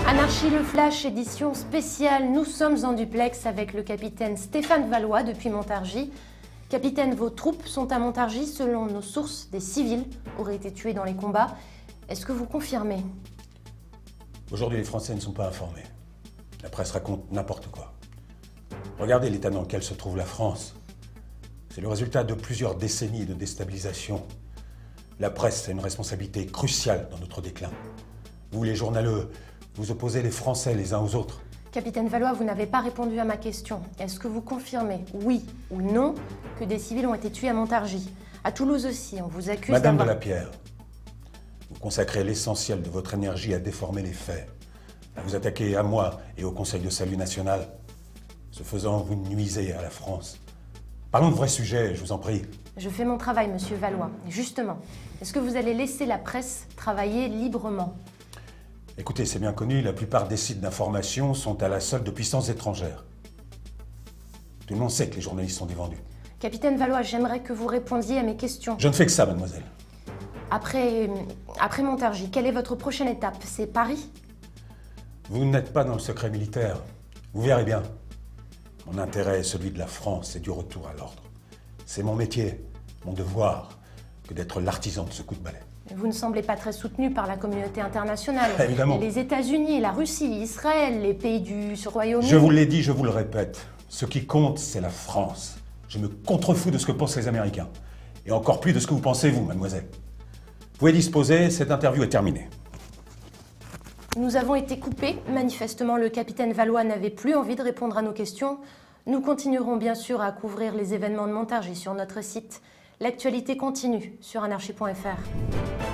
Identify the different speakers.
Speaker 1: Anarchie le Flash, édition spéciale. Nous sommes en duplex avec le capitaine Stéphane Vallois depuis Montargis. Capitaine, vos troupes sont à Montargis. Selon nos sources, des civils auraient été tués dans les combats. Est-ce que vous confirmez?
Speaker 2: Aujourd'hui, les Français ne sont pas informés. La presse raconte n'importe quoi. Regardez l'état dans lequel se trouve la France. C'est le résultat de plusieurs décennies de déstabilisation. La presse a une responsabilité cruciale dans notre déclin. Vous, les journaleux, vous opposez les Français les uns aux autres.
Speaker 1: Capitaine Vallois, vous n'avez pas répondu à ma question. Est-ce que vous confirmez, oui ou non, que des civils ont été tués à Montargis? À Toulouse aussi, on vous accuse
Speaker 2: Madame Delapierre, vous consacrez l'essentiel de votre énergie à déformer les faits, à vous attaquer à moi et au Conseil de salut national. Ce faisant, vous nuisez à la France. Parlons de vrais sujets, je vous en prie.
Speaker 1: Je fais mon travail, monsieur Vallois. Justement, est-ce que vous allez laisser la presse travailler librement?
Speaker 2: Écoutez, c'est bien connu, la plupart des sites d'information sont à la solde de puissances étrangères. Tout le monde sait que les journalistes sont des vendus.
Speaker 1: Capitaine Vallois, j'aimerais que vous répondiez à mes questions.
Speaker 2: Je ne fais que ça, mademoiselle.
Speaker 1: Après Montargis, quelle est votre prochaine étape? C'est Paris?
Speaker 2: Vous n'êtes pas dans le secret militaire. Vous verrez bien. Mon intérêt est celui de la France et du retour à l'ordre. C'est mon métier, mon devoir, que d'être l'artisan de ce coup de balai.
Speaker 1: Vous ne semblez pas très soutenu par la communauté internationale.
Speaker 2: Évidemment.
Speaker 1: Les États-Unis, la Russie, Israël, les pays du Royaume-Uni.
Speaker 2: Je vous l'ai dit, je vous le répète. Ce qui compte, c'est la France. Je me contrefous de ce que pensent les Américains. Et encore plus de ce que vous pensez, vous, mademoiselle. Vous pouvez disposer, cette interview est terminée.
Speaker 1: Nous avons été coupés. Manifestement, le capitaine Vallois n'avait plus envie de répondre à nos questions. Nous continuerons bien sûr à couvrir les événements de Montargis sur notre site. L'actualité continue sur anarchie.fr.